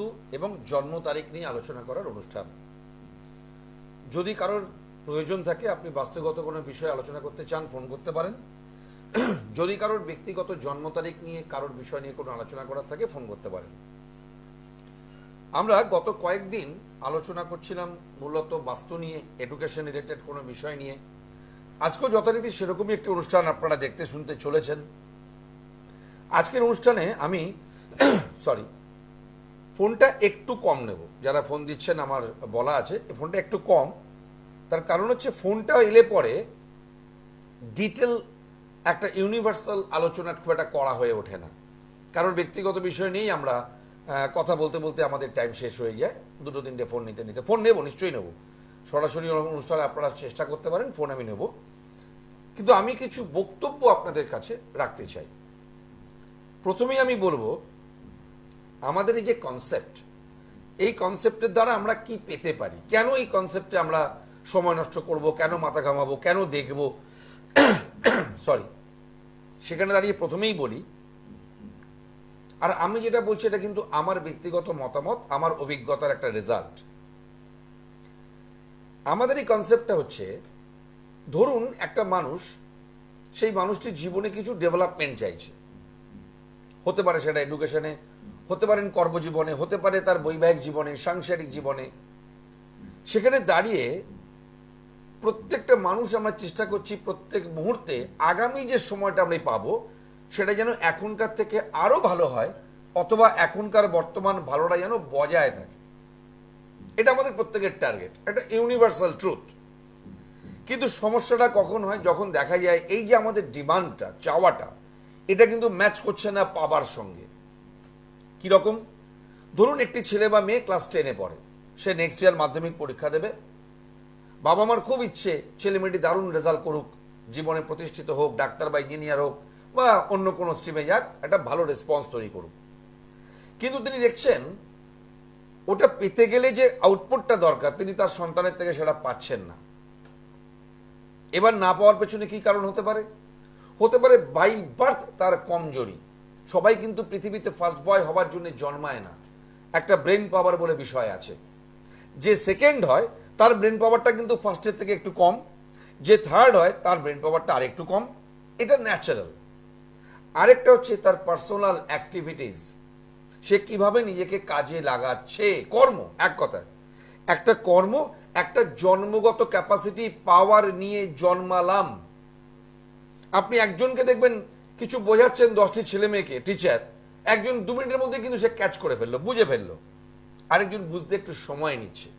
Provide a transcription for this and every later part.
মৃত্যু এবং জন্ম তারিখ নিয়ে আলোচনা করার অনুষ্ঠান। যদি কারোর প্রয়োজন থাকে, আপনি বাস্তুগত কোনো বিষয়ে আলোচনা করতে চান, ফোন করতে পারেন। যদি কারোর ব্যক্তিগত জন্ম তারিখ নিয়ে, কারোর বিষয় নিয়ে কোনো আলোচনা করার থাকে, ফোন করতে পারেন। আমরা গত কয়েকদিন আলোচনা করছিলাম মূলত বাস্তু নিয়ে, এডুকেশন রিলেটেড কোনো বিষয় নিয়ে। আজকেও যথারীতি সেরকমই একটি অনুষ্ঠান আপনারা দেখতে শুনতে চলেছেন। আজকের অনুষ্ঠানে আমি ফোনটা একটু কম নেব। যারা ফোন দিচ্ছেন আমার বলা আছে ফোনটা একটু কম। তার কারণ হচ্ছে ফোনটা এলে পরে ডিটেল একটা ইউনিভার্সাল আলোচনা খুব একটা করা হয়ে ওঠে না। কারোর ব্যক্তিগত বিষয় নিয়েই আমরা কথা বলতে বলতে আমাদের টাইম শেষ হয়ে যায়। দুটো তিনটে ফোন নিতে নিতে ফোন নেব, নিশ্চয়ই নেব। সরাসরি অনুষ্ঠানে আপনারা চেষ্টা করতে পারেন, ফোন আমি নেব। কিন্তু আমি কিছু বক্তব্য আপনাদের কাছে রাখতে চাই। প্রথমেই আমি বলবো, আমাদের এই যে কনসেপ্ট, এই কনসেপ্টের দ্বারা আমরা কি পেতে পারি, কেন এই কনসেপ্টে আমরা সময় নষ্ট করব, কেন মাথা ঘামাবো, কেন দেখব, সেখানে দাঁড়িয়ে প্রথমেই বলি, আর আমি যেটা বলছি এটা কিন্তু আমার ব্যক্তিগত মতামত, আমার অভিজ্ঞতার একটা রেজাল্ট। আমাদের এই কনসেপ্টটা হচ্ছে, ধরুন একটা মানুষ, সেই মানুষটির জীবনে কিছু ডেভেলপমেন্ট চাইছে। হতে পারে সেটা এডুকেশনে, হতে পারেন কর্মজীবনে, হতে পারে তার বৈবাহিক জীবনে, সাংসারিক জীবনে। সেখানে দাঁড়িয়ে প্রত্যেকটা মানুষ আমরা চেষ্টা করছি প্রত্যেক মুহূর্তে আগামী যে সময়টা আমরা পাবো সেটা যেন এখনকার থেকে আরো ভালো হয়, অথবা এখনকার বর্তমান ভালোটা যেন বজায় থাকে। এটা আমাদের প্রত্যেকের টার্গেট, একটা ইউনিভার্সাল ট্রুথ। কিন্তু সমস্যাটা কখন হয়, যখন দেখা যায় এই যে আমাদের ডিমান্ডটা, চাওয়াটা, এটা কিন্তু ম্যাচ করছে না পাবার সঙ্গে। কিরকম? ধরুন একটি ছেলে বা মেয়ে ক্লাস 10-এ পড়ে, সে নেক্সট ইয়ার মাধ্যমিক পরীক্ষা দেবে। বাবা মার খুব ইচ্ছে ছেলে মেয়েটি দারুণ রেজাল্ট করুক, জীবনে প্রতিষ্ঠিত হোক, ডাক্তার বা ইঞ্জিনিয়ার হোক, বা অন্য কোনো স্ট্রিমে যাক, একটা ভালো রেসপন্স তৈরি করুক। কিন্তু তিনি দেখছেন ওটা পেতে গেলে যে আউটপুটটা দরকার, তিনি তার সন্তানের থেকে সেটা পাচ্ছেন না। এবার না পাওয়ার পেছনে কি কারণ হতে পারে? হতে পারে বাই বার্থ তার কমজোরি। সবাই কিন্তু পৃথিবীতে ফার্স্ট বয় হবার জন্য জন্মায় না, একটা ব্রেন পাওয়ার বলে বিষয় আছে। যে সেকেন্ড হয় তার ব্রেন পাওয়ারটা কিন্তু ফার্স্টের থেকে একটু কম, যে থার্ড হয় তার ব্রেন পাওয়ারটা আরেকটু কম। এটা ন্যাচারাল। আরেকটা হচ্ছে তার পার্সোনাল অ্যাক্টিভিটিস, সে কিভাবে নিজেকে কাজে লাগাচ্ছে। কর্ম, এক কথায় একটা কর্ম, একটা জন্মগত ক্যাপাসিটি, পাওয়ার নিয়ে জন্মালাম। আপনি একজনকে দেখবেন কিছু বোঝাচ্ছেন 10টি ছেলে মেয়েকে, টিচার, একজন 2 মিনিটের মধ্যে কিন্তু সে ক্যাচ করে ফেললো, বুঝে ফেললো। আরেকজন বুঝতে একটু সময় নিচ্ছে।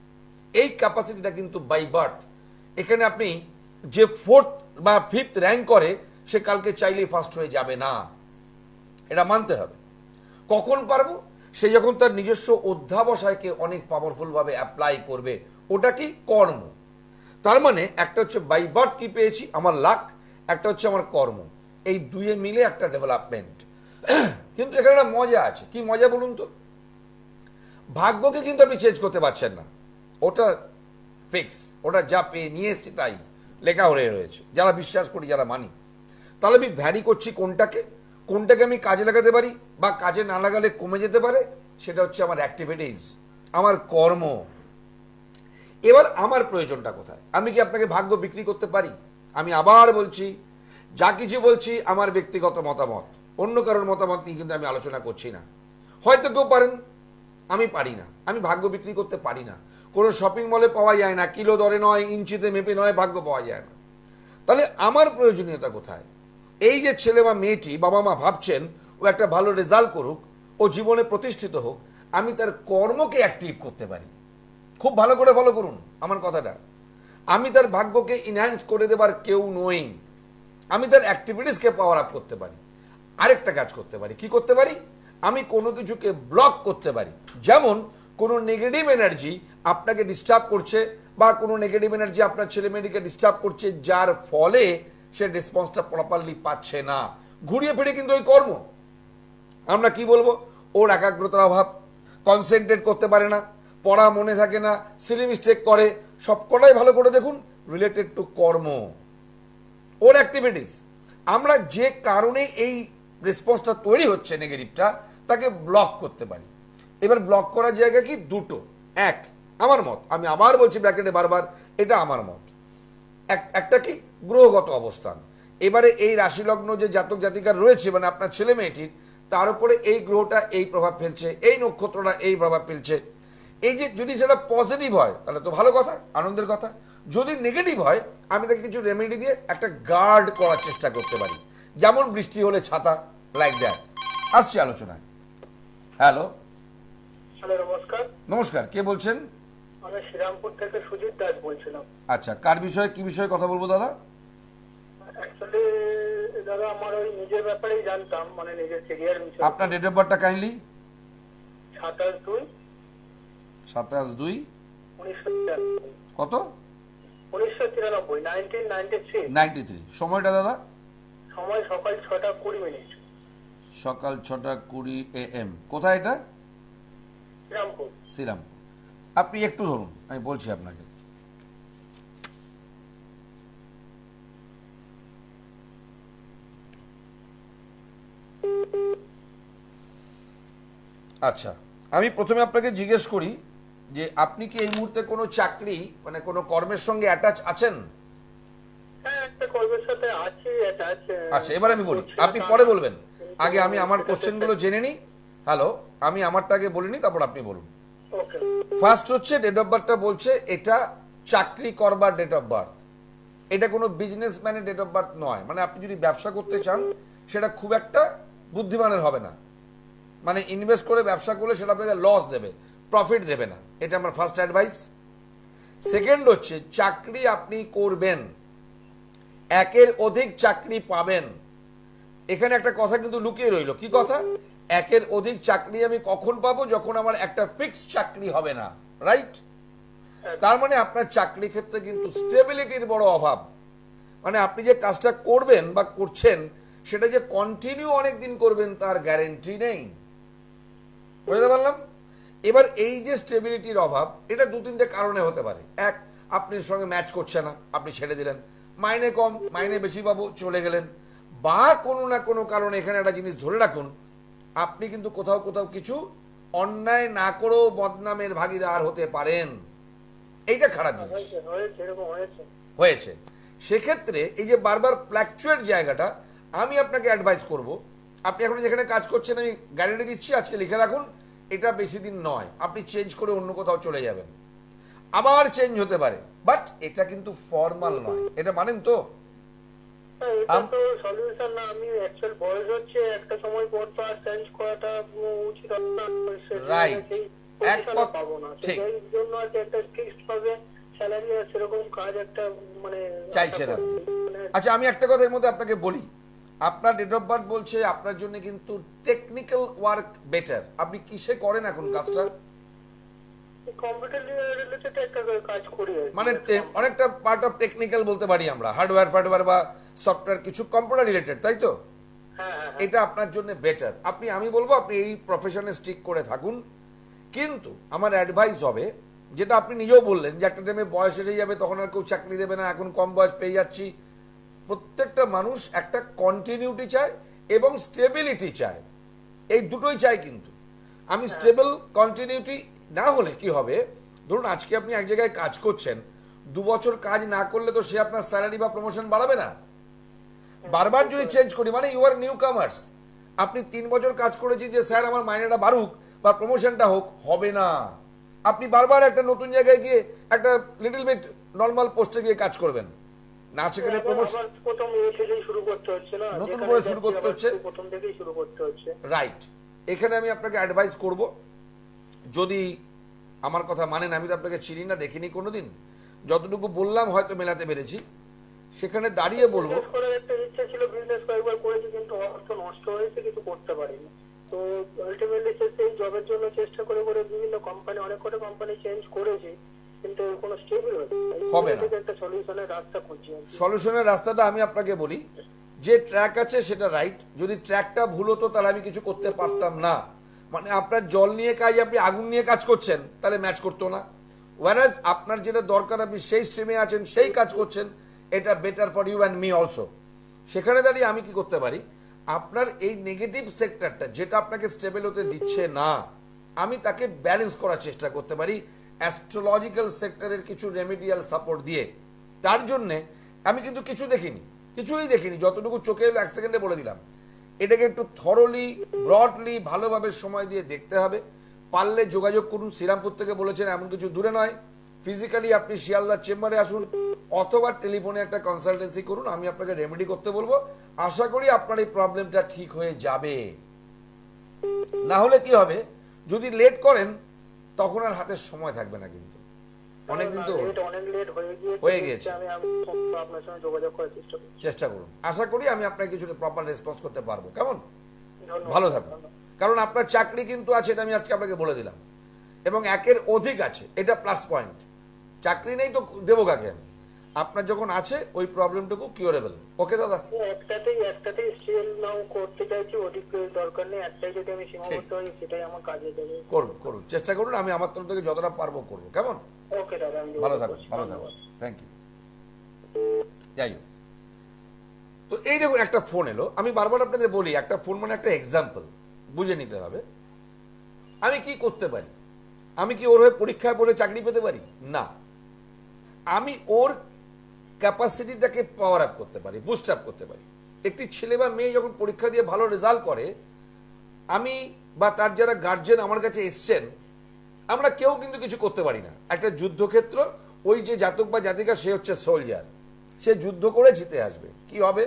এই ক্যাপাসিটিটা কিন্তু বাই বার্থ। এখানে আপনি যে 4th বা 5th র্যাঙ্ক করে, সে কালকে চাইলেই ফার্স্ট হয়ে যাবে না, এটা মানতে হবে। কখন পারবো? সে যখন তার নিজস্ব অধ্যাবসায়কে অনেক পাওয়ারফুল ভাবে অ্যাপ্লাই করবে। ওটা কি? কর্ম। তার মানে একটা হচ্ছে বাই বার্থ কি পেয়েছি, আমার লাক, একটা হচ্ছে আমার কর্ম। এই দুয়ে মিলে একটা ডেভেলপমেন্ট। কিন্তু এখানে একটা মজা আছে। কি মজা বলুন তো? ভাগ্যকে কিন্তু আপনি চেঞ্জ করতে পারছেন না, ওটা ফিক্স, ওটা যা পেয়ে নিয়ে এসেছি তাই লেখা হয়ে রয়েছে, যারা বিশ্বাস করি, যারা মানি। তাহলে আমি ভ্যারি করছি কোনটাকে, কোনটাকে আমি কাজে লাগাতে পারি বা কাজে না লাগালে কমে যেতে পারে, সেটা হচ্ছে আমার অ্যাক্টিভিটিস, আমার কর্ম। এবার আমার প্রয়োজনটা কোথায়? আমি কি আপনাকে ভাগ্য বিক্রি করতে পারি? আমি আবার বলছি, যা কিছু বলছি আমার ব্যক্তিগত মতামত, অন্য কারোর মতামত নিয়ে কিন্তু আমি আলোচনা করছি না। হয়তো কেউ পারেন, আমি পারি না। আমি ভাগ্য বিক্রি করতে পারি না। কোনো শপিং মলে পাওয়া যায় না, কিলো দরে নয়, ইঞ্চিতে মেপে নয়, ভাগ্য পাওয়া যায় না। তাহলে আমার প্রয়োজনীয়তা কোথায়? এই যে ছেলে বা মেয়েটি, বাবা মা ভাবছেন ও একটা ভালো রেজাল্ট করুক, ও জীবনে প্রতিষ্ঠিত হোক, আমি তার কর্মকে অ্যাক্টিভ করতে পারি। খুব ভালো করে ফলো করুন আমার কথাটা। আমি তার ভাগ্যকে ইনহ্যান্স করে দেবার কেউ নই। আমি তার অ্যাক্টিভিটিসকে পাওয়ার আপ করতে পারি। আরেকটা কাজ করতে পারি। কি করতে পারি? আমি কোনো কিছুকে ব্লক করতে পারি। যেমন কোনো নেগেটিভ এনার্জি আপনাকে ডিস্টার্ব করছে, বা কোনো নেগেটিভ এনার্জি আপনার ছেলে মেয়েটিকে ডিস্টার্ব করছে, যার ফলে সে রেসপন্সটা প্রপারলি পাচ্ছে না। ঘুরিয়ে ফিরে কিন্তু ওই কর্ম। আমরা কি বলবো? ওর একাগ্রতার অভাব, কনসেন্ট্রেট করতে পারে না, পড়া মনে থাকে না, সিলি মিস্টেক করে, সবকটাই ভালো করে দেখুন রিলেটেড টু কর্ম, ওর অ্যাক্টিভিটিস। আমরা যে কারণে এই রেসপন্সটা তৈরি হচ্ছে নেগেটিভটা, তাকে ব্লক করতে পারি। এবার ব্লক করার জায়গা কি দুটো। এক, আমার মত, আমি আবার বলছি ব্র্যাকেটে বারবার, এটা আমার মত, একটা কি গ্রহগত অবস্থান। এবারে এই রাশি লগ্ন যে জাতক জাতিকার রয়েছে, মানে আপনার ছেলে মেয়েটির, তার উপরে এই গ্রহটা এই প্রভাব ফেলছে, এই নক্ষত্রটা এই প্রভাব ফেলছে। এই যে যদি সেটা পজিটিভ হয় তাহলে তো ভালো কথা, আনন্দের কথা। যদি নেগেটিভ হয় আমি তাকে কিছু রেমেডি দিয়ে একটা গার্ড করার চেষ্টা করতে পারি, যেমন বৃষ্টি হলে ছাতা, লাইক দ্যাট। আসছি আলোচনায়। হ্যালো। হ্যালো, নমস্কার। নমস্কার, কে বলছেন? আমি শ্রীরামপুর থেকে সুজিত দাস বলছিলাম। আচ্ছা, কার বিষয়ে, কি বিষয়ে কথা বলবো দাদা? অ্যাকচুয়ালি দাদা, আমার ওই নিজের ব্যাপারেই জানতাম, মানে নিজের কেরিয়ার বিষয়ে। আপনার ডেট অফ বার্থটা কাইন্ডলি। 27/2/1993। কত? 1993। সময়টা দাদা? সময় সকাল 6:20। সকাল 6:20 AM। কোথায় এটা? শ্রীরামপুর। শ্রীরামপুর। আপনি একটু ধরুন, আমি বলছি আপনাকে। আচ্ছা, আমি প্রথমে আপনাকে জিজ্ঞেস করি যে আপনি কি এই মুহূর্তে কোনো চাকরি, মানে কোনো কর্মের সঙ্গে অ্যাটাচ আছেন? হ্যাঁ, একটা কর্মের সাথে আছি অ্যাটাচ। আচ্ছা, এবার আমি বলি, আপনি পরে বলবেন, আগে আমি আমার কোশ্চেনগুলো জেনে নিই। হ্যালো, আমি আমারটা আগে বলে নিই, তারপর আপনি বলুন। ওকে। ফার্স্ট হচ্ছে ডেট অফ বার্থটা বলছে এটা চাকরি করবার ডেট অফ বার্থ, এটা কোনো বিজনেসম্যানের ডেট অফ বার্থ নয়। মানে আপনি যদি ব্যবসা করতে চান সেটা খুব একটা বুদ্ধিমানের হবে না, মানে ইনভেস্ট করে ব্যবসা করলে সেটা আপনাকে লস দেবে, প্রফিট দেবে না। এটা আমার ফার্স্ট অ্যাডভাইস। সেকেন্ড হচ্ছে চাকরি আপনি করবেন, একের অধিক চাকরি পাবেন। এখানে একটা কথা কিন্তু লুকিয়ে রইল, কি কথা? একের অধিক চাকরি আমি কখন পাবো? যখন আমার একটা ফিক্সড চাকরি হবে না, রাইট? তার মানে আপনার চাকরি ক্ষেত্রে কিন্তু স্টেবিলিটির বড় অভাব। মানে আপনি যে কাজটা করবেন বা করছেন সেটা যে কন্টিনিউ অনেক দিন করবেন তার গ্যারেন্টি নেই। বুঝতে পারলাম? এবার এই যে স্টেবিলিটির অভাব, এটা দু তিনটে কারণে হতে পারে। এক, আপনার সঙ্গে ম্যাচ করছে না, আপনি ছেড়ে দিলেন, মাইনে কম, মাইনে বেশি পাবো, চলে গেলেন। বা কোনো না কোনো কারণে, এখানে একটা জিনিস ধরে রাখুন, আপনি কিন্তু কোথাও কোথাও কিছু অন্যায় না করেও বদনামের ভাগিদার হতে পারেন। এইটা খারাপ জিনিস হয়েছে। সেক্ষেত্রে এই যে বারবার ফ্ল্যাকচুয়েট জায়গাটা, আমি আপনাকে অ্যাডভাইস করব, আপনি এখন যেখানে কাজ করছেন আমি গ্যারান্টি দিচ্ছি, আজকে লিখে রাখুন, এটা বেশি দিন নয়, আপনি চেঞ্জ করে অন্য কোথাও চলে যাবেন, আবার চেঞ্জ হতে পারে, বাট এটা কিন্তু ফর্মাল নয়, এটা মানেন তো? সলিউশন না, আমি অ্যাকচুয়াল বয়স হচ্ছে, একটা সময় পর তো আর চেঞ্জ করাটা উচিত না। রাইট, পাবো না, সেই জন্য আর একটা ফিক্সড ভাবে স্যালারি আর সেরকম কাজ একটা মানে চাইছেন আপনি। আচ্ছা, আমি একটা কথা এর মধ্যে আপনাকে বলি, আপনার ডেট অফ বার্থ বলছে আপনার জন্য কিন্তু টেকনিক্যাল ওয়ার্ক বেটার। আপনি কিসে করেন এখন কাজটা? কম্পিউটার রিলেটেড একটা কাজ করি, মানে অনেকটা পার্ট অফ টেকনিক্যাল বলতে পারি আমরা, হার্ডওয়্যার ফার্ডওয়্যার বা সফটওয়্যার, কিছু কম্পিউটার রিলেটেড, তাই তো? এটা আপনার জন্য বেটার। আমি বলবো আপনি এই প্রফেশনে স্টিক করে থাকুন। কিন্তু আমার অ্যাডভাইস হবে, যেটা আপনি নিজেও বললেন যে একটা টাইমে বয়স এসে যাবে, তখন আর কেউ চাকরি দেবে না, এখন কম বয়স পেয়ে যাচ্ছি। প্রত্যেকটা মানুষ একটা কন্টিনিউটি চায় এবং স্টেবিলিটি চায়, এই দুটোই চাই। কিন্তু আমি স্টেবল কন্টিনিউটি না হলে কি হবে, ধরুন আজকে আপনি এক জায়গায় কাজ করছেন, 2 বছর কাজ না করলে তো সে আপনার স্যালারি বা প্রমোশন বাড়াবে না। বারবার যদি চেঞ্জ করি, মানে ইউ আর নিউ কামার্স, আপনি 3 বছর কাজ করেছি যে স্যার আমার মাইনেটা বাড়ুক বা প্রমোশনটা হোক, হবে না। আপনি বারবার একটা নতুন জায়গায় গিয়ে একটা লিটল বিট নর্মাল পোস্টে গিয়ে কাজ করবেন না, সেখানে প্রমোশন প্রথম থেকেই শুরু করতে হচ্ছে না, নতুন করে শুরু করতে হচ্ছে, প্রথম থেকেই শুরু করতে হচ্ছে। রাইট। এখানে আমি আপনাকে অ্যাডভাইস করব, যদি আমার কথা মানেন, আমি তো আপনাকে চিনি না, দেখিনি কোনোদিন, যতটুকু বললাম হয়তো মেলাতে পেরেছি, সেখানে দাঁড়িয়ে বলবো। করার একটা ইচ্ছা ছিল, বিজনেস কয়েকবার করেছি, কিন্তু অর্থ নষ্ট হয়েছে, কিছু করতে পারিনি। তো আলটিমেটলি সেই জবের জন্য চেষ্টা করে করে বিভিন্ন কোম্পানি, অনেক কটা কোম্পানি চেঞ্জ করেছি, কিন্তু কোনো স্টেবল হবে না। একটা সলিউশনের রাস্তা খুঁজছি। সলিউশনের রাস্তাটা আমি আপনাকে বলি, যে ট্র্যাক আছে সেটা রাইট। যদি ট্র্যাকটা ভুল হতো তাহলে আমি কিছু করতে পারতাম না। মানে আপনার জল নিয়ে কাজ, আপনি আগুন নিয়ে কাজ করছেন, তাহলে ম্যাচ করতো না। ওয়ারাজ আপনার যেটা দরকার, আপনি সেই স্ট্রিমে আছেন, সেই কাজ করছেন, এটা better for you and me also. সেখানে দাঁড়িয়ে আমি কি করতে পারি, আপনার এই নেগেটিভ সেক্টরটা যেটা আপনাকে স্টেবল হতে দিচ্ছে না, আমি তাকে ব্যালেন্স করার চেষ্টা করতে পারি অ্যাস্ট্রোলজিক্যাল সেক্টরের কিছু রেমিডিয়াল সাপোর্ট দিয়ে। তার জন্যে আমি কিন্তু কিছুই দেখিনি, যতটুকু চোখে এলো 1 সেকেন্ডে বলে দিলাম। এটাকে একটু থরলি ব্রডলি ভালোভাবে সময় দিয়ে দেখতে হবে। পারলে যোগাযোগ করুন, শ্রীরামপুর থেকে বলেছেন এমন কিছু দূরে নয়, ফিজিক্যালি আপনি শিয়ালদার চেম্বারে আসুন অথবা টেলিফোনে একটা কনসালটেন্সি করুন, আমি আপনাকে রেমেডি করতে বলবো। আশা করি আপনার এই প্রবলেমটা ঠিক হয়ে যাবে। না হলে কি হবে, যদি লেট করেন তখন আর হাতে সময় থাকবে না, কিন্তু অনেকদিন তো অনেক লেট হয়ে গিয়েছে। আমি আপনার সঙ্গে যোগাযোগ করার চেষ্টা করুন, আশা করি আমি আপনাকে কিছুটা প্রপার রেসপন্স করতে পারবো। কেমন? ধন্যবাদ। ভালো থাকবেন। কারণ আপনার চাকরি কিন্তু আছে, এটা আমি আজকে আপনাকে বলে দিলাম, এবং 1-এর অধিক আছে, এটা প্লাস পয়েন্ট। চাকরি নেই তো দেবো কাকে আমি? আপনার যখন আছে ওই প্রবলেমটুকু কিউরেবল। ওকে দাদা, একটাতেই স্টিল নাও করতে চাইছি, অধিক দরকার নেই। একটাই যদি আমি সীমাবদ্ধ হই সেটাই আমার কাজে দেবে। করুন চেষ্টা করুন, আমি আমার তরফ থেকে যতটা পারবো করবো। কেমন? ওকে দাদা, আমি ভালো যোগাযোগ থাকবেন, করছি। ভালো ধন্যবাদ। থাকবেন, থ্যাংক ইউ। যাই হোক, তো এই দেখুন একটা ফোন এলো। আমি বারবার আপনাদের বলি, একটা ফোন মানে একটা এক্সাম্পল, বুঝে নিতে হবে। আমি কি করতে পারি? আমি কি ওর হয়ে পরীক্ষায় পড়ে চাকরি পেতে পারি? না, আমি ওর ক্যাপাসিটিটাকে পাওয়ার আপ করতে পারি, বুস্ট আপ করতে পারি। একটি ছেলে বা মেয়ে যখন পরীক্ষা দিয়ে ভালো রেজাল্ট করে, আমি বা তার যারা গার্জেন আমার কাছে এসছেন, আমরা কেউ কিন্তু কিছু করতে পারি না। একটা যুদ্ধক্ষেত্র, ওই যে জাতক বা জাতিকা সে হচ্ছে সোলজার, সে যুদ্ধ করে জিতে আসবে। কি হবে?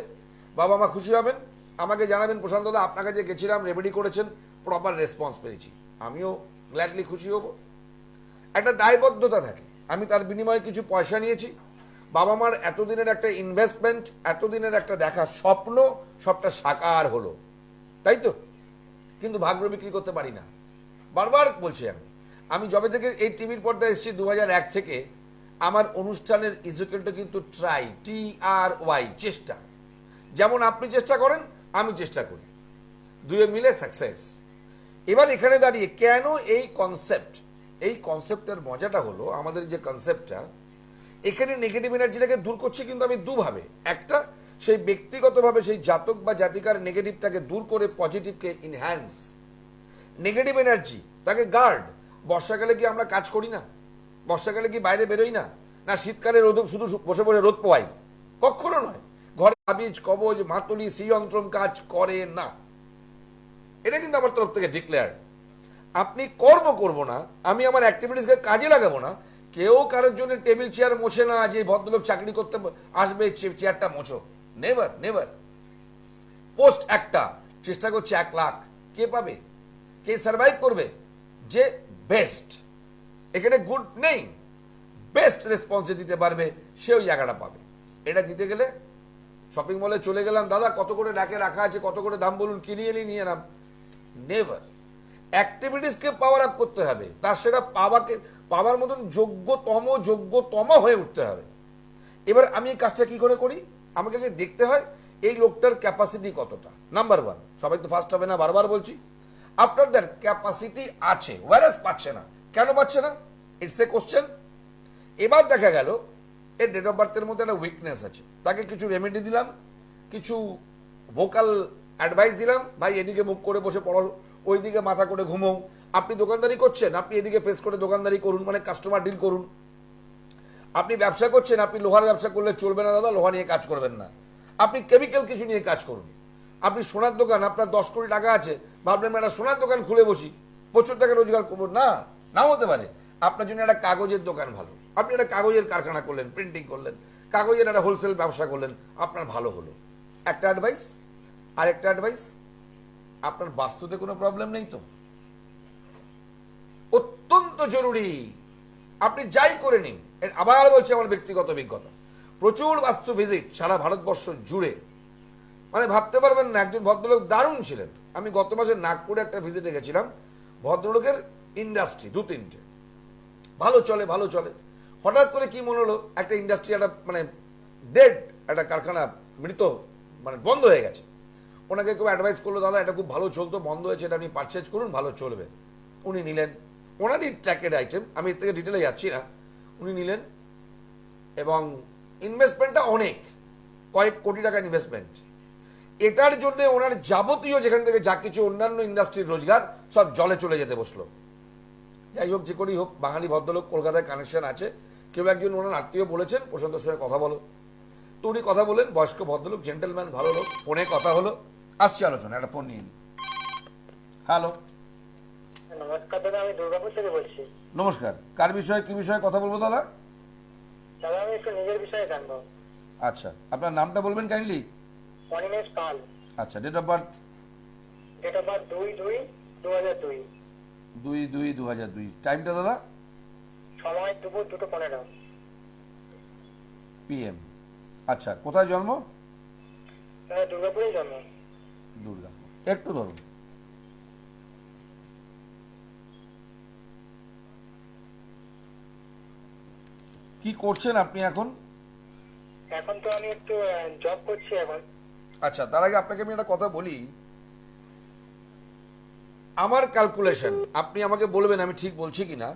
বাবা মা খুশি হবেন, আমাকে জানাবেন প্রশান্ত দা আপনার কাছে গেছিলাম, রেমেডি করেছেন, প্রপার রেসপন্স পেয়েছি, আমিও গ্ল্যাডলি খুশি হব। একটা দায়বদ্ধতা থাকে, আমি তার বিনিময়ে কিছু পয়সা নিয়েছি, বাবা মার এতদিনের একটা ইনভেস্টমেন্ট, এতদিনের একটা দেখা স্বপ্ন, সবটা সাকার হলো, তাই তো? কিন্তু ভাগ্য বিক্রি করতে পারি না। বারবার বলছি আমি যবে থেকে এই টিভির পর্দায় এসেছি 2001 থেকে, আমার অনুষ্ঠানের ইজুকেলটা কিন্তু TRY, চেষ্টা। যেমন আপনি চেষ্টা করেন, আমি চেষ্টা করি, দুয়ে মিলে সাকসেস। এবার এখানে দাঁড়িয়ে কেন এই কনসেপ্টের মজাটা হলো, আমাদের যে কনসেপ্টটা, এখানে নেগেটিভ এনার্জিটাকে দূর করছি কিন্তু আমি দুভাবে। একটা, সেই ব্যক্তিগতভাবে সেই জাতক বা জাতিকার নেগেটিভটাকে দূর করে পজিটিভকে ইনহ্যান্স। নেগেটিভ এনার্জি তাকে গার্ড। বর্ষাকালে কি আমরা কাজ করি না? বর্ষাকালে কি বাইরে বেরোই না? না শীতকালে রোদ শুধু বসে বসে রোদ পোয়াই? কখনো নয়। ঘরে তাবিজ কবজ মাতুলি শ্রীযন্ত্রম কাজ করে না। এটা কিন্তু আমার তরফ থেকে ডিক্লেয়ার। আপনি কর্ম করব না, আমি আমার অ্যাক্টিভিটিসকে কাজে লাগাবো না। কেউ কারোর জন্য টেবিল চেয়ার মোছে না যে ভদ্রলোক চাকরি করতে আসবে চেয়ারটা মোছো। Never never. পোস্ট একটা চেষ্টা করছে 1 লাখ, কে পাবে? কে সার্ভাইভ করবে? যে বেস্ট, এখানে গুড নেই, বেস্ট রেসপন্স দিতে পারবে সে ওই জায়গাটা পাবে। এটা দিতে গেলে শপিং মলে চলে গেলাম, দাদা কত করে ডাকে রাখা আছে, কত করে দাম বলুন, কিনে এলি নিয়ে এলাম। নেভার। অ্যাক্টিভিটিসকে পাওয়ার আপ করতে হবে, তার সেটা পাওয়ার মতন যোগ্যতম হয়ে উঠতে হবে। এবার আমি এই কাজটা কি করে করি? আমাকে দেখতে হয় এই লোকটার ক্যাপাসিটি কতটা। নাম্বার 1, সবাই তো ফার্স্ট হবে না, বারবার বলছি, আপনাদের ক্যাপাসিটি আছে, ওয়ারেস পাচ্ছে না। কেন পাচ্ছে না? It's a question. এবার দেখা গেল এর ডেট অফ বার্থের মধ্যে একটা উইকনেস আছে, তাকে কিছু রেমেডি দিলাম, কিছু ভোকাল অ্যাডভাইস দিলাম, ভাই এদিকে মুখ করে বসে পড়ো, ওইদিকে মাথা করে ঘুমো। আপনি দোকানদারি করছেন, আপনি এদিকে ফেস করে দোকানদারি করুন, মানে কাস্টমার ডিল করুন। আপনি ব্যবসা করছেন, আপনি লোহার ব্যবসা করলে চলবে না দাদা, লোহা নিয়ে কাজ করবেন না। আপনি কেমিক্যাল কিছু নিয়ে কাজ করুন। আপনি সোনার দোকান, আপনার 10 কোটি টাকা আছে, ভাবলেন একটা সোনার দোকান খুলে বসি, প্রচুর টাকা রোজগার করবো, না, নাও হতে পারে। আপনার জন্য একটা কাগজের দোকান ভালো, আপনি একটা কাগজের কারখানা করলেন, প্রিন্টিং করলেন, কাগজের একটা হোলসেল ব্যবসা করলেন, আপনার ভালো হলো। একটা অ্যাডভাইস। আর একটা অ্যাডভাইস, আপনার বাস্তুতে কোনো প্রবলেম নেই তো? অত্যন্ত জরুরি। আপনি যাই করে নিন, আবার বলছি আমার ব্যক্তিগত অভিজ্ঞতা, প্রচুর বাস্তু ভিজিট সারা ভারতবর্ষ জুড়ে, মানে ভাবতে পারবেন না। একজন ভদ্রলোক দারুণ ছিলেন। আমি গত মাসে নাগপুরে একটা ভিজিটে গেছিলাম, ভদ্রলোকের ইন্ডাস্ট্রি 2-3টে, ভালো চলে। হঠাৎ করে কি মনে হলো, একটা ইন্ডাস্ট্রি একটা মানে ডেড, একটা কারখানা মৃত, মানে বন্ধ হয়ে গেছে। ওনাকে কেউ অ্যাডভাইস করলো, দাদা এটা খুব ভালো চলতো, বন্ধ হয়েছে, এটা আপনি পারচেজ করুন, ভালো চলবে। উনি নিলেন, ওনারই ট্র্যাকেড আইটেম, আমি এর থেকে ডিটেলে যাচ্ছি না। উনি নিলেন এবং ইনভেস্টমেন্টটা অনেক, কয়েক কোটি টাকা ইনভেস্টমেন্ট। এটার জন্য ওনার যাবতীয় যেখান থেকে যা কিছু অন্যান্য ইন্ডাস্ট্রির রোজগার সব জলে চলে যেতে বসলো। যাই হোক, যে করেই হোক, বাঙালি ভদ্রলোক, কলকাতায় কানেকশন আছে, কেউ একজন ওনার আত্মীয় বলেছেন প্রশান্তর সঙ্গে কথা বলো, তো উনি কথা বলেন, বয়স্ক ভদ্রলোক, জেন্টেলম্যান, ভালো লোক, ফোনে কথা হলো, আসছে আলোচনা, একটা ফোন নিয়ে নি। হ্যালো, নমস্কার দাদা, আমি দুর্গাপুর থেকে বলছি। নমস্কার, কার বিষয়ে কি বিষয়ে কথা বলবো দাদা? দাদা আমি একটু নিজের বিষয়ে জানবো। আচ্ছা, আপনার নামটা বলবেন কাইন্ডলি? অনিমেষ পাল। আচ্ছা, date of birth? Date of birth 2/2/2002। 2/2/2002। টাইমটা দাদা? সময় দুপুর 2:15 PM। আচ্ছা, কোথায় জন্ম? দাদা দুর্গাপুরেই জন্ম। দুর্গাপুর। একটু ধরুন। কি করছেন আপনি এখন? এখন তো আমি একটু জব করছি এখন। আচ্ছা, তার আগে আপনাকে আমি একটা কথা বলি। আমার ক্যালকুলেশন, আপনি আমাকে বলবেন আমি ঠিক বলছি কিনা,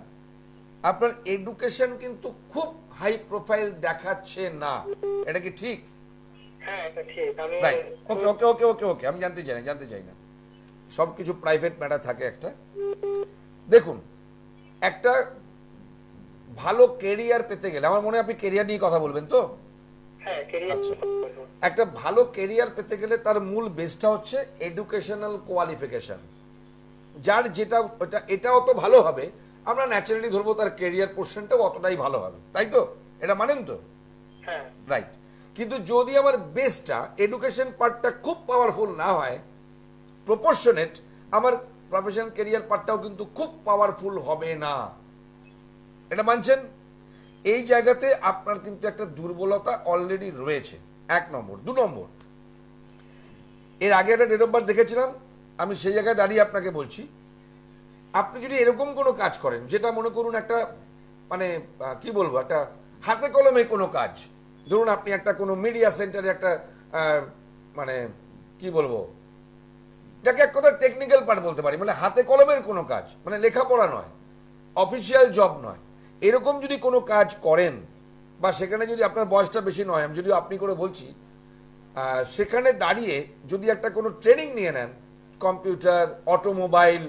আপনার এডুকেশন কিন্তু খুব হাই প্রোফাইল দেখাচ্ছে না, এটা কি ঠিক? হ্যাঁ এটা ঠিক। আমি রাইট, ওকে ওকে ওকে ওকে ওকে, আমি জানতে চাই না, সব কিছু প্রাইভেট ম্যাটার থাকে একটা। দেখুন, একটা ভালো কেরিয়ার পেতে গেলে, আমার মনে হয় আপনি কেরিয়ার নিয়ে কথা বলবেন তো? হ্যাঁ ক্যারিয়ার। আচ্ছা, একটা ভালো কেরিয়ার পেতে গেলে তার মূল বেসটা হচ্ছে এডুকেশনাল কোয়ালিফিকেশন। যার যেটা এটা অত ভালো হবে, আমরা ন্যাচারালি ধরবো তার কেরিয়ার পোর্শনটাও অতটাই ভালো হবে, তাই তো? এটা মানেন তো? হ্যাঁ রাইট। কিন্তু যদি আমার বেসটা, এডুকেশন পার্টটা খুব পাওয়ারফুল না হয়, প্রপোর্শনেট, আমার প্রফেশনাল কেরিয়ার পার্টটাও কিন্তু খুব পাওয়ারফুল হবে না। এটা মানছেন? এই জায়গাতে আপনার কিন্তু একটা দুর্বলতা অলরেডি রয়েছে, 1 নম্বর। 2 নম্বর, এর আগে একটা ডেট অফ বার্থ দেখেছিলাম, আমি সেই জায়গায় দাঁড়িয়ে আপনাকে বলছি, আপনি যদি এরকম কোনো কাজ করেন যেটা মনে করুন একটা, মানে কি বলবো, একটা হাতে কলমে কোনো কাজ, ধরুন আপনি একটা কোনো মিডিয়া সেন্টারে একটা মানে কি বলবো, যাকে এক কথা টেকনিক্যাল পার্ট বলতে পারি, মানে হাতে কলমের কোনো কাজ, মানে লেখাপড়া নয়, অফিসিয়াল জব নয়, এরকম যদি কোনো কাজ করেন, বা সেখানে যদি আপনার বয়সটা বেশি নয়, আমি যদিও আপনি করে বলছি, সেখানে দাঁড়িয়ে যদি একটা কোনো ট্রেনিং নিয়ে নেন, কম্পিউটার, অটোমোবাইল,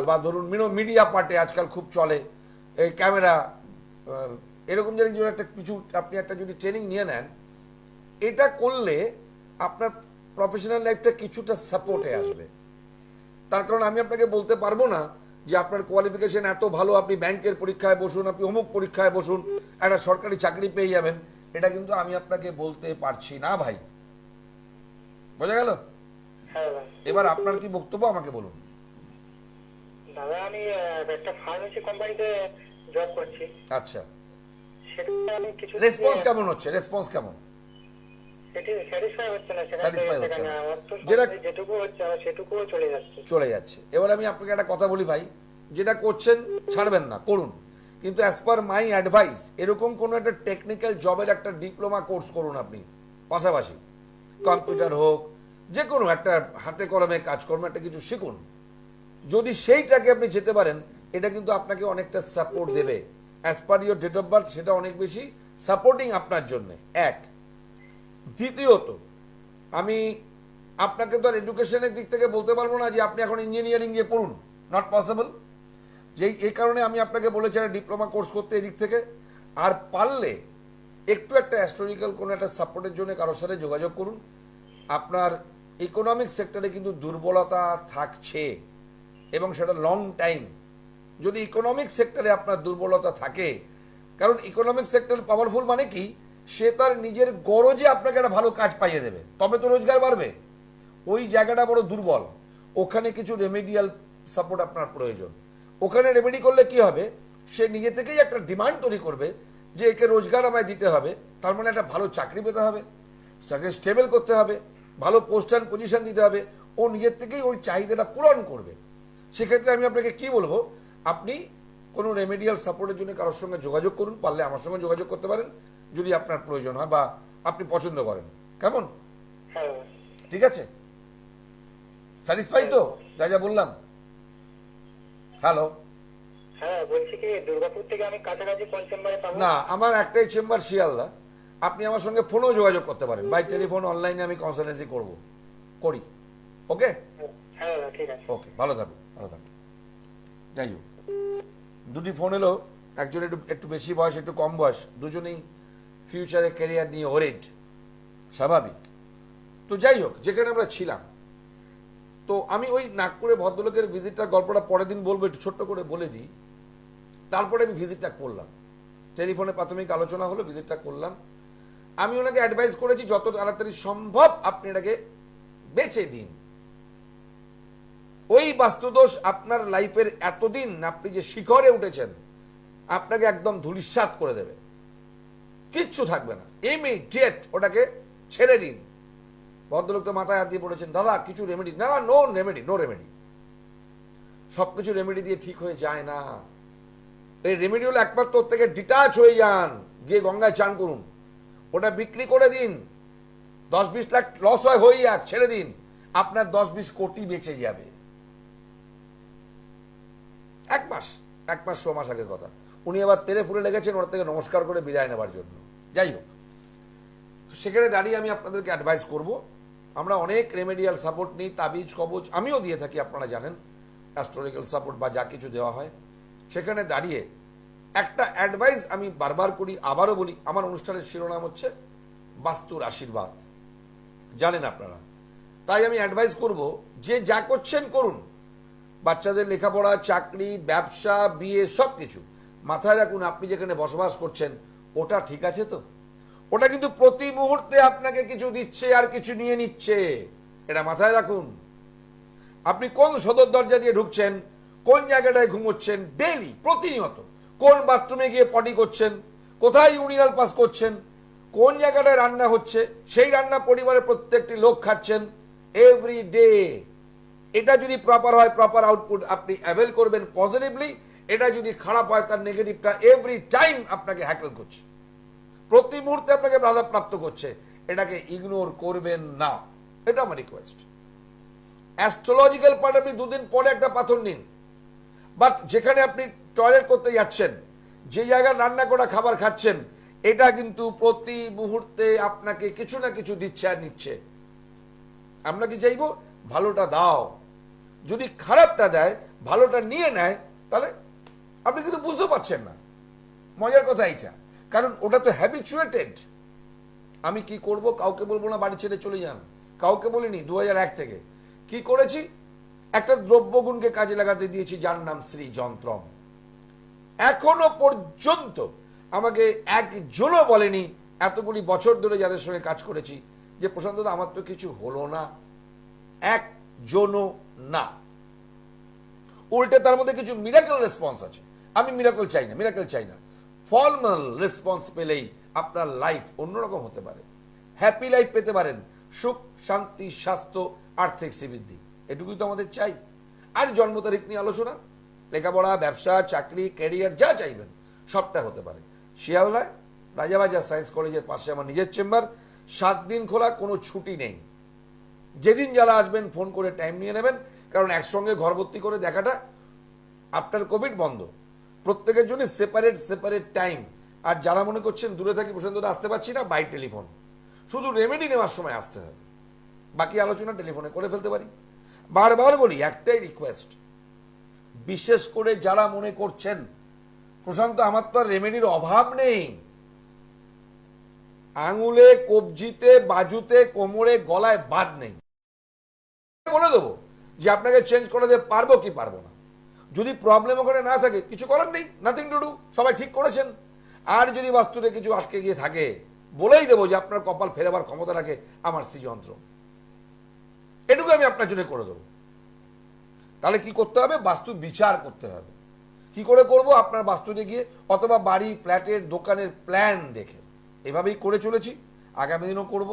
বা ধরুন মিডিয়া পার্টে আজকাল খুব চলে, এই ক্যামেরা, এরকম যদি একটা কিছু আপনি একটা যদি ট্রেনিং নিয়ে নেন, এটা করলে আপনার প্রফেশনাল লাইফটা কিছুটা সাপোর্টে আসবে। তার কারণ আমি আপনাকে বলতে পারবো না যে আপনার কোয়ালিফিকেশন এত ভালো, আপনি ব্যাংকের পরীক্ষায় বসুন, আপনি অমুক পরীক্ষায় বসুন, একটা সরকারি চাকরি পেয়ে যাবেন, এটা কিন্তু আমি আপনাকে বলতে পারছি না ভাই। বোঝা গেল? হ্যাঁ দাদা। এবার আপনার কি বক্তব্য আমাকে বলুন। দাদা আমি একটা ফার্মেসি কোম্পানিতে জব করছি। আচ্ছা, সেটা আমি কিছু রেসপন্স কেমন হচ্ছে? রেসপন্স কেমন? সেটি স্যাটিসফাই হচ্ছে না। Satisfy হচ্ছে না। যেটা যেটা- যেটুকু হচ্ছে আমার সেটুকুও চলে যাচ্ছে। চলে যাচ্ছে। এবার আমি আপনাকে একটা কথা বলি ভাই, যেটা করছেন ছাড়বেন না, করুন, কিন্তু অ্যাজ পার মাই অ্যাডভাইস, এরকম কোনো একটা টেকনিক্যাল জবের একটা ডিপ্লোমা কোর্স করুন আপনি, পাশাপাশি কম্পিউটার হোক, যে কোনো একটা হাতে কলমে কাজকর্ম একটা কিছু শিখুন। যদি সেইটাকে আপনি যেতে পারেন, এটা কিন্তু আপনাকে অনেকটা সাপোর্ট দেবে। As per your date of birth সেটা অনেক বেশি সাপোর্টিং আপনার জন্য। এক, দ্বিতীয়ত, আমি আপনাকে তো আর এডুকেশনের দিক থেকে বলতে পারবো না যে আপনি এখন ইঞ্জিনিয়ারিং গিয়ে পড়ুন, নট পসিবল। যেই এই কারণে আমি আপনাকে বলেছি একটা ডিপ্লোমা কোর্স করতে এদিক থেকে। আর পারলে একটু একটা অ্যাস্ট্রোলজিক্যাল কোনো একটা সাপোর্টের জন্য কারোর সাথে যোগাযোগ করুন। আপনার ইকোনমিক সেক্টরে কিন্তু দুর্বলতা থাকছে, এবং সেটা লং টাইম। যদি ইকোনমিক সেক্টরে আপনার দুর্বলতা থাকে, কারণ ইকোনমিক সেক্টর পাওয়ারফুল মানে কি, সে তার নিজের গরজে আপনাকে একটা ভালো কাজ পাইয়ে দেবে, তবে তো রোজগার বাড়বে। ওই জায়গাটা বড় দুর্বল, ওখানে কিছু রেমেডিয়াল সাপোর্ট আপনার প্রয়োজন। ওখানে রেমেডি করলে কি হবে, সে নিজে থেকেই একটা ডিমান্ড তৈরি করবে যে একে রোজগার আমায় দিতে হবে, তার মানে একটা ভালো চাকরি পেতে হবে, তাকে স্টেবল করতে হবে, ভালো পোস্ট অ্যান্ড পজিশন দিতে হবে। ও নিজের থেকেই ওই চাহিদাটা পূরণ করবে। সেক্ষেত্রে আমি আপনাকে কি বলবো, আপনি কোনো রেমেডিয়াল সাপোর্টের জন্য কারোর সঙ্গে যোগাযোগ করুন, পারলে আমার সঙ্গে যোগাযোগ করতে পারেন যদি আপনার প্রয়োজন হয় বা আপনি পছন্দ করেন। কেমন? হ্যাঁ ঠিক আছে? স্যাটিসফাই তো যা যা বললাম? হ্যালো, হ্যাঁ বলছি কি, দুর্গাপুর থেকে আমি কাছাকাছি কোন চেম্বারে পাবো? না, আমার একটাই চেম্বার শিয়ালদা। আপনি আমার সঙ্গে ফোনেও যোগাযোগ করতে পারেন, বাই টেলিফোন, অনলাইনে আমি কনসালটেন্সি করি। ওকে হ্যাঁ ঠিক আছে। ওকে, ভালো থাকুন, ভালো থাকুন। যাই হোক, দুটি ফোন এলো, একজন একটু একটু বেশি বয়স, একটু কম বয়স, দুজনেই ফিউচারে ক্যারিয়ার নিয়ে ওরিয়েন্ট, স্বাভাবিক। তো যাই হোক, যেখানে আমরা ছিলাম, তো আমি ওই নাগপুরে ভদ্রলোকের ভিজিটটার গল্পটা পরের দিন বলবো, একটু ছোট্ট করে বলে দিই। তারপরে আমি ভিজিটটা করলাম, টেলিফোনে প্রাথমিক আলোচনা হলো, ভিজিটটা করলাম। আমি ওনাকে অ্যাডভাইস করেছি যত তাড়াতাড়ি সম্ভব আপনি এটাকে বেচে দিন। ওই বাস্তুদোষ আপনার লাইফের এতদিন আপনি যে শিখরে উঠেছেন আপনাকে একদম ধূলিসাৎ করে দেবে, কিচ্ছু থাকবে না, ইমিডিয়েট ওটাকে ছেড়ে দিন। ভদ্রলোক তো মাথায় হাত দিয়ে পড়েছেন, দাদা কিছু রেমেডি না, নো রেমেডি, নো রেমেডি। সবকিছু রেমেডি দিয়ে ঠিক হয়ে যায় না। এই রেমেডি হলো একমাত্র ওর থেকে ডিটাচ হয়ে যান, গিয়ে গঙ্গায় চান করুন, ওটা বিক্রি করে দিন, 10-20 লাখ লস হয়ে যাক, ছেড়ে দিন, আপনার 10-20 কোটি বেঁচে যাবে। এক মাস 6 মাস আগের কথা। উনি আবার তেরে ফুলে লেগেছেন ওর থেকে নমস্কার করে বিদায় নেবার জন্য। যাই হোক, সেখানে দাঁড়িয়ে আমি আপনাদেরকে অ্যাডভাইস করব, আমরা অনেক রেমেডিয়াল সাপোর্ট নিই, তাবিজ কবজ আমিও দিয়ে থাকি, আপনারা জানেন, অ্যাস্ট্রোলজিক্যাল সাপোর্ট বা যা কিছু দেওয়া হয়। সেখানে দাঁড়িয়ে একটা অ্যাডভাইস আমি বারবার করি, আবারও বলি, আমার অনুষ্ঠানের শিরোনাম হচ্ছে বাস্তুর আশীর্বাদ, জানেন আপনারা। তাই আমি অ্যাডভাইস করব, যে যা করছেন করুন, বাচ্চাদের লেখাপড়া, চাকরি, ব্যবসা, বিয়ে, সব কিছু মাথায় রাখুন, আপনি যেখানে বসবাস করছেন ওটা ঠিক আছে তো? ওটা কিন্তু প্রতি মুহূর্তে আপনাকে কিছু দিচ্ছে আর কিছু নিয়ে নিচ্ছে, এটা মাথায় রাখুন। আপনি কোন সদর দরজা দিয়ে ঢুকছেন, কোন জায়গাটায় ঘুমোচ্ছেন ডেইলি, প্রতিনিয়ত, কোন বাথরুমে গিয়ে পটি করছেন, কোথায় ইউরিনাল পাস করছেন, কোন জায়গাটায় রান্না হচ্ছে, সেই রান্না পরিবারের প্রত্যেকটি লোক খাচ্ছেন এভরি ডে। এটা যদি প্রপার হয়, প্রপার আউটপুট আপনি অ্যাভেল করবেন পজিটিভলি। এটা যদি খারাপ হয়, তার নেগেটিভটা এভরি টাইম আপনাকে হ্যাকল করছে, প্রতি মুহূর্তে আপনাকে বাধাপ্রাপ্ত করছে। এটাকে ইগনোর করবেন না, এটা আমার রিকোয়েস্ট। অ্যাস্ট্রোলজিক্যাল পার্ট আপনি 2 দিন পরে একটা পাথর নিন, বাট যেখানে আপনি টয়লেট করতে যাচ্ছেন, যে জায়গায় রান্না করা খাবার খাচ্ছেন, এটা কিন্তু প্রতি মুহূর্তে আপনাকে কিছু না কিছু দিচ্ছে আর নিচ্ছে। আমরা কি চাইবো ভালোটা দাও, যদি খারাপটা দেয়, ভালোটা নিয়ে নেয়, তাহলে আপনি কিন্তু বুঝতে পারছেন না। মজার কথা এইটা, কারণ ওটা তো হ্যাবিচুয়েটেড। আমি কি করব কাউকে বলবো না, বাড়ি ছেড়ে চলে যান, কাউকে বলিনি। 2001 থেকে কি করেছি, একটা দ্রব্যগুণকে কাজে লাগাতে দিয়েছি যার নাম শ্রী যন্ত্রম। এখনো পর্যন্ত আমাকে একজনও বলেনি, এতগুলি বছর ধরে যাদের সঙ্গে কাজ করেছি, যে প্রশান্ত দা আমার তো কিছু হলো না, একজনও না। উল্টে তার মধ্যে কিছু মিরাকেল রেসপন্স আছে। আমি মিরাকেল চাই না, ফর্মাল রেসপন্স পেলেই আপনার লাইফ অন্যরকম হতে পারে, হ্যাপি লাইফ পেতে পারেন, সুখ, শান্তি, স্বাস্থ্য, আর্থিক শ্রীবৃদ্ধি, এটুকুই তো আমাদের চাই। আর জন্ম তারিখ নিয়ে আলোচনা, লেখাপড়া, ব্যবসা, চাকরি, ক্যারিয়ার, যা চাইবেন সবটা হতে পারে। শিয়ালদায় রাজাবাজার সায়েন্স কলেজের পাশে আমার নিজের চেম্বার, 7 দিন খোলা, কোনো ছুটি নেই। যেদিন যারা আসবেন ফোন করে টাইম নিয়ে নেবেন, কারণ একসঙ্গে ঘর ভর্তি করে দেখাটা আফটার কোভিড বন্ধ, প্রত্যেকের জন্য সেপারেট টাইম। আর যারা মনে করছেন দূরে থাকি প্রশান্ত আসতে পারছি না, বাই টেলিফোন, শুধু রেমেডি নেওয়ার সময় আসতে হবে, বাকি আলোচনা টেলিফোনে করে ফেলতে পারি। বারবার বলি, একটাই রিকোয়েস্ট, বিশেষ করে যারা মনে করছেন প্রশান্ত আমার তো আর রেমেডির অভাব নেই, আঙুলে, কবজিতে, বাজুতে, কোমরে, গলায় বাদ নেই, বলে দেবো যে আপনাকে চেঞ্জ করে দিতে পারবো কি পারবো না। যদি প্রবলেম ওখানে না থাকে, কিছু করার নেই, নাথিং টু ডু, সবাই ঠিক করেছেন। আর যদি বাস্তুতে কিছু আটকে গিয়ে থাকে, বলেই দেবো যে আপনার কপাল ফেরাবার ক্ষমতা রাখে আমার শ্রীযন্ত্র, এটুকু আমি আপনার জন্য করে দেবো। তাহলে কি করতে হবে, বাস্তু বিচার করতে হবে। কি করে করব, আপনার বাস্তুতে গিয়ে, অথবা বাড়ি, ফ্ল্যাটের, দোকানের প্ল্যান দেখে, এভাবেই করে চলেছি, আগামী দিনও করব।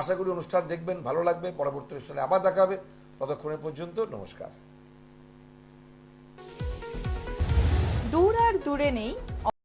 আশা করি অনুষ্ঠান দেখবেন, ভালো লাগবে। পরবর্তী অনুষ্ঠানে আবার দেখা হবে, ততক্ষণের পর্যন্ত নমস্কার। দূর আর দূরে নেই